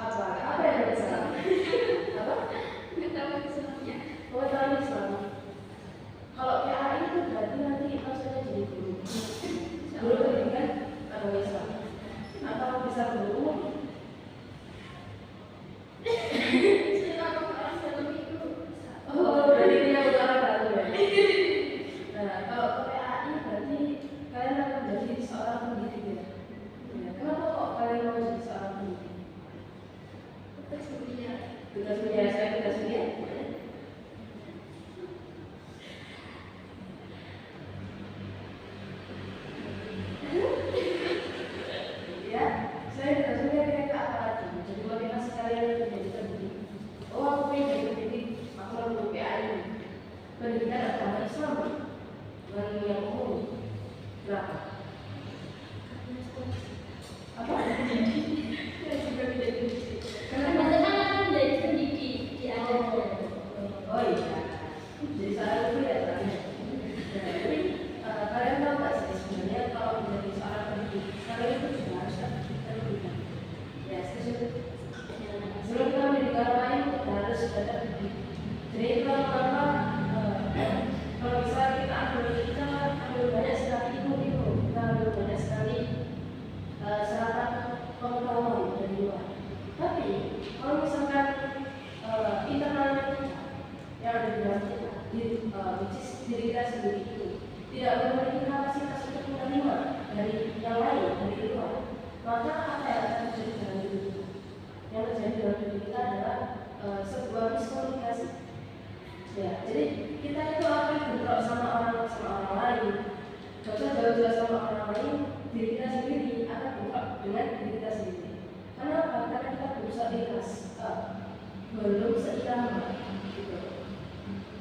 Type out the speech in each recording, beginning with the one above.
Apa yang ada Islam? Apa? Pengetahuan Islamnya. Pengetahuan Islam. Kalau PAI itu berarti nanti maksudnya jadi guru. Guru pendidikan agama Islam. Atau bisa guru umum? Oh, berarti dia udah orang baru ya. Nah, kalau ke PAI berarti kalian akan jadi seorang pendidik ya. Kenapa kok kalian mau jadi seorang pendidik? Tugas kuliah saya tugas kuliah. Ya, saya tugas kuliah kira-kira apa lagi? Jadi motivasi kalian untuk jadi pendidik. Oh, aku pengen jadi pendidik. Aku mau ke PAI. Pendidikan agama Islam, bukan yang umum. Berapa? Apa? Oh iya, jadi saya itu ya tanya. Tapi kalian tahu nggak sih sebenarnya kalau menjadi seorang pendidik, kalian itu juga harus terpendidikan. Ya, setuju. Sebelum kita mendidik orang lain, kita harus sudah terpendidik. Jadi pertama, kalau bisa kita ambil banyak sekali ilmu, kita ambil banyak sekali serata pengetahuan dari luar. Tapi kalau misalkan internal yang ada di dalam kita, diri kita sendiri itu tidak memiliki kapasitas untuk menerima dari yang lain, dari luar, maka apa yang akan terjadi dalam diri kita? Yang terjadi dalam diri kita adalah sebuah miskomunikasi. Ya, jadi kita itu akan bentrok sama orang lain. Gak usah jauh-jauh sama orang lain, diri kita sendiri akan bentrok dengan diri kita sendiri. Kenapa? Karena kita berusaha ikhlas, belum seirama. Gitu.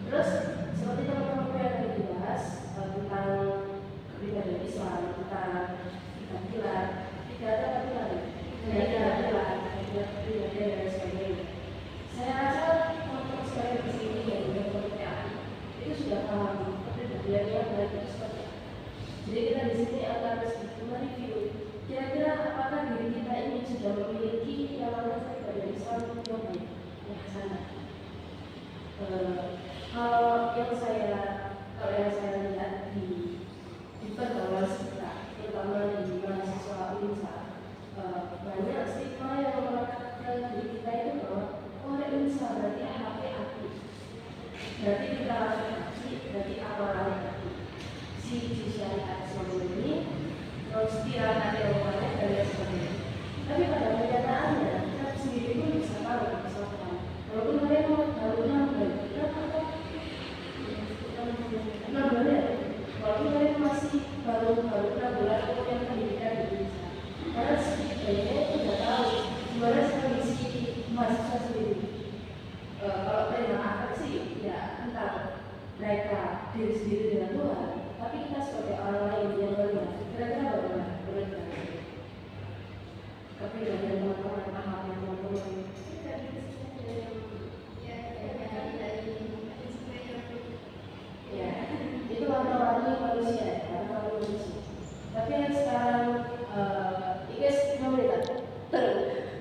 Terus seperti teman-teman yang tadi dibahas tentang kepribadian Islam, tentang pilar, tidak ada pilar, kepribadian dan sebagainya. Saya rasa teman-teman sekalian di sini yang berpengalaman itu sudah paham kepribadian yang baik itu seperti apa. Jadi kita di sini akan sedikit mereview kira-kira apakah diri kita ini sudah memiliki yang namanya kepribadian Islam yang baik, yang sana. Kalau yang saya lihat di pergaulan kita, terutama di mahasiswa UNSA, banyak stigma yang melekat ke diri kita itu bahwa orang UNSA berarti HP aktif, berarti kita aktif, berarti amalan aktif, si syariat semua ini, konspirasi banyak dan lain sebagainya. Tapi pada kenyataannya kita sendiri pun bisa tahu kesalahan. Walaupun kalian baru nambah, kenapa? Nambah ya. Walaupun kalian masih baru 6 bulan kemudian pendidikan di Indonesia. Karena setidaknya itu sudah tahu gimana kondisi mahasiswa sendiri. Kalau terima akad sih, ya entah mereka diri sendiri dengan Tuhan. Tapi kita sebagai orang lain yang melihat, kira-kira bagaimana? Kepribadian teman-teman, pahamnya teman-teman. Ya, itu warna-warni manusia, warna-warni manusia. Tapi yang sekarang, guys, pemerintah terus.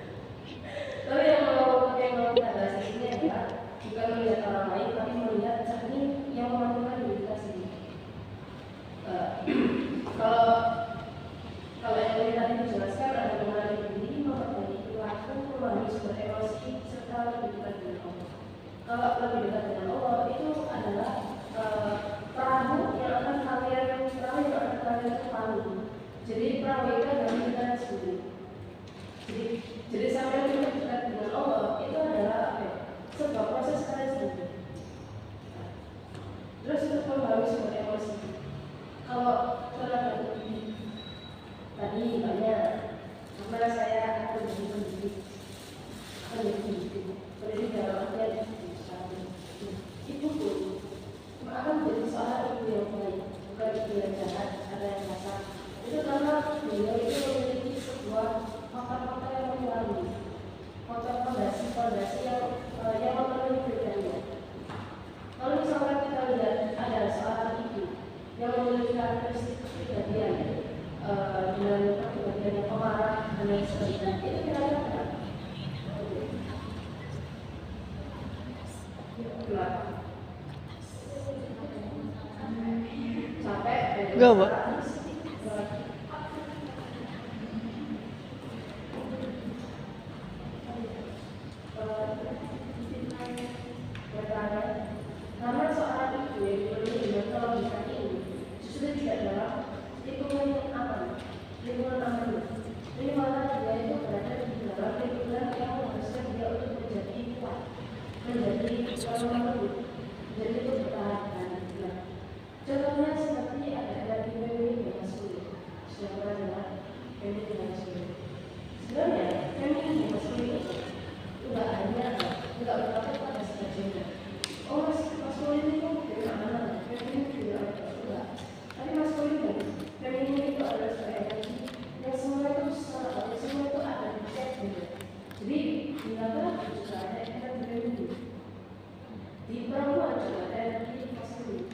Tapi yang mau kita bahas ini adalah bukan melihat orang lain, tapi melihat cermin yang memantulkan diri kita sendiri. Kalau yang tadi dijelaskan ada mengenai diri, memperbaiki perilaku, memahami sumber emosi, serta lebih dekat dengan Allah. Kalau lebih dekat dengan Allah itu adalah perahu yang akan kalian tumpangi. Jadi perahu itu adalah kita sendiri. Jadi sampai lebih dekat dengan Allah itu adalah apa? Sebuah proses kalian sendiri. Terus untuk memahami sumber emosi. Kalau tenaga tadi banyak, karena saya akan menjadi pendidik, pendidik dalam artian ibu pun akan menjadi seorang ibu yang baik, bukan ibu yang jahat, ada yang kasar. Itu karena beliau itu memiliki sebuah faktor-faktor yang melalui faktor fondasi yang memenuhi kriteria. Kalau misalkan kita lihat ada seorang ibu yang memiliki karakteristik kepribadian dengan kepribadian yang pemarah dan lain sebagainya, itu kira-kira Capek. Gak apa? Namun seorang ibu yang diberi dengan logika ini justru tidak dalam lingkungan yang aman, lingkungan aman. Jadi malah dia itu berada di dalam lingkungan yang mengharuskan dia untuk menjadi kuat, menjadi orang lembut, jadi itu bertahan. Contohnya seperti ada di feminin yang maskulin. Sudah pernah dengar feminin yang maskulin? Sebenarnya feminin yang maskulin itu tidak hanya tidak berlaku pada setiap gender. Oh, maskulin itu dari mana? Feminin juga enggak. Tapi maskulin dan feminin itu adalah sebuah energi yang semua itu ada di setiap gender. Jadi di laki-laki juga ada energi feminin. Di perempuan juga ada energi maskulin.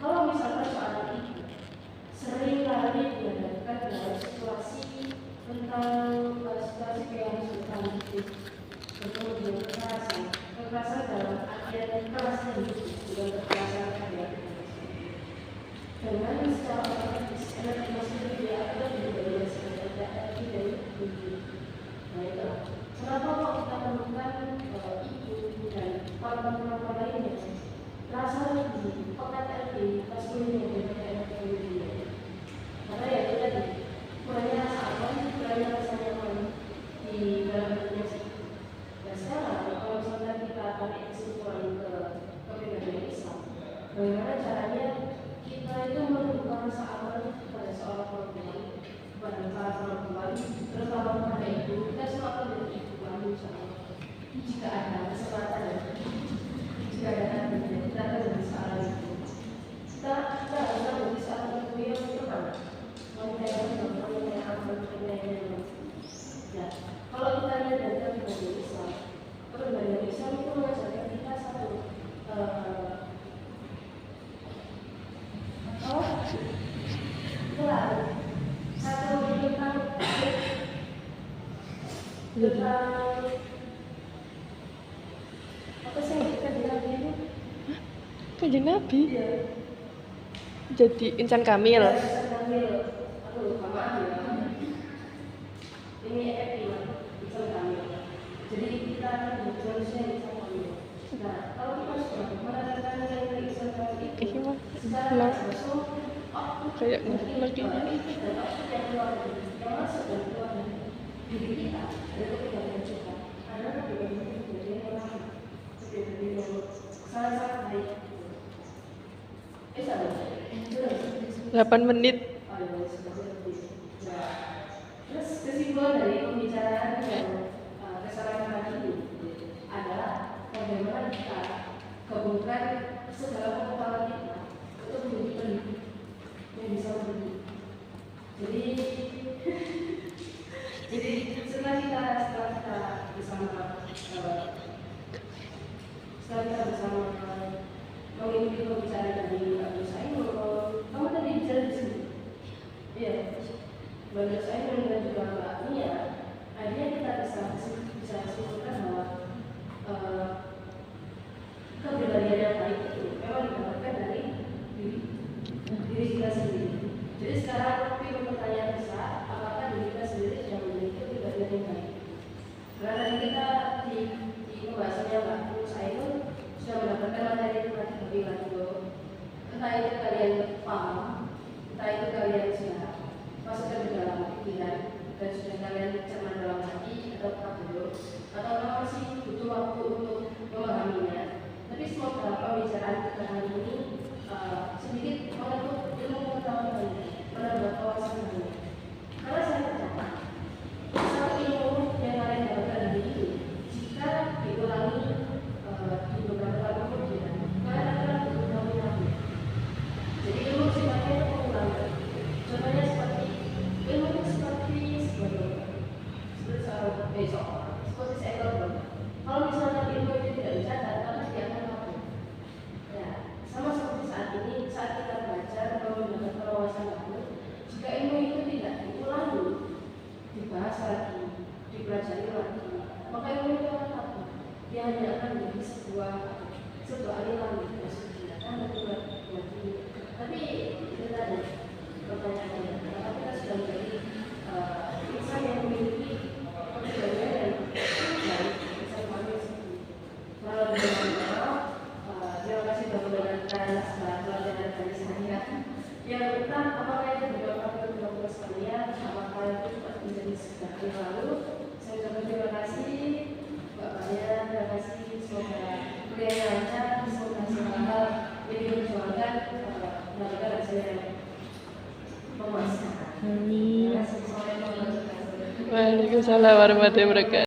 Kalau misalkan soal itu sering kali dihadapkan dalam situasi tentang situasi yang substantif, kemudian kekerasan dalam artian kerasnya hidup, bukan kekerasan karya. Dengan secara otomatis energi maskulin dia akan dibawa sebagai energi dari hidup. Nah itu kenapa kok kita temukan ibu dan para lainnya rasanya di pekat di maskulin yang berbeda dengan karena ya itu tadi kurangnya rasa aman, kurangnya rasa nyaman di dalam dunia sih. Dan sekarang kalau misalnya kita tarik kesimpulan ke kepribadian Islam, bagaimana caranya kita itu menunjukkan rasa aman pada seorang perempuan, pada para perempuan, terutama pada ibu. Kita semua akan menjadi ibu kami jika ada kesempatan dan jika ada nanti kita akan menjadi seorang ibu. Kita harus menjadi seorang ibu yang tenang, wanita yang aman, wanita yang nyaman. Nah, kalau kita lihat dari kepribadian Islam, kepribadian Islam itu mengajarkan kita satu apa sih kita bilang ini? Kanjeng Nabi. Jadi insan kamil. Insan kamil. Aku lupa maaf ya. Ini insan kamil. Jadi kita manusia insan kamil. Nah, kalau kita sudah menandakan yang insan kamil itu, secara langsung kayak lagi yang masuk dan keluar dari diri kita itu kebanyakan juga adalah kebanyakan yang sangat-sangat baik. 8 menit. Terus kesimpulan dari pembicaraan yang kesalahan tadi ini adalah bagaimana kita gabungkan segala pengetahuan kita untuk menjadi pendidik yang bisa mendidik. Jadi setelah kita bersama mengikuti pembicaraan dari Abu Sa'imun, kamu tadi bicara di sini, iya, Mbak Sa'imun dan juga Mbak Mia, akhirnya kita bisa simpulkan bahwa kepribadian yang baik itu memang didapatkan dari diri kita sendiri. Jadi sekarang pertanyaan besar, apakah diri kita sendiri sudah memiliki kepribadian yang baik? Karena tadi kita di pembahasannya Mbak Sa'imun sudah mendapatkan materi lebih lanjut. Entah itu kalian paham, entah itu kalian sudah masukkan ke dalam pikiran dan sudah kalian cermat dalam hati atau belum, atau masih butuh waktu untuk memahaminya. Tapi semoga pembicaraan kita hari ini sedikit menentuk ilmu pengetahuan kalian, menambah wawasan kalian. Karena saya percaya satu ilmu yang kalian dapatkan hari ini jika diulangi di beberapa kali kemudian, kalian akan bertahun-tahun. Jadi ilmu sifatnya itu pengulangan. Contohnya seperti ilmu seperti seperti seekor domba. Kalau misalnya ilmu itu tidak dicatat, maka dia akan kabur. Ya, sama seperti saat ini, saat kita belajar mendapatkan wawasan baru, jika ilmu itu tidak diulangi, dibahas lagi, dipelajari lagi, maka ilmu itu akan kabur. Dia hanya akan menjadi sebuah suatu aliran gitu maksudnya kan buat tapi itu tadi pertanyaannya apakah kita sudah menjadi insan yang memiliki kepribadian yang baik bisa memahami seperti itu. Kalau terima kasih sudah mendengarkan pelajaran dari saya. Yang tentang apakah itu beberapa kelompok sekalian, apakah itu juga menjadi sebuah yang lalu. Saya ucapkan terima kasih Bapaknya, terima kasih semoga kuliahnya lancar, semoga segala hal yang diperjuangkan mendapatkan hasil yang memuaskan. Amin. Terima kasih. Assalamualaikum warahmatullahi wabarakatuh. Waalaikumsalam warahmatullahi wabarakatuh.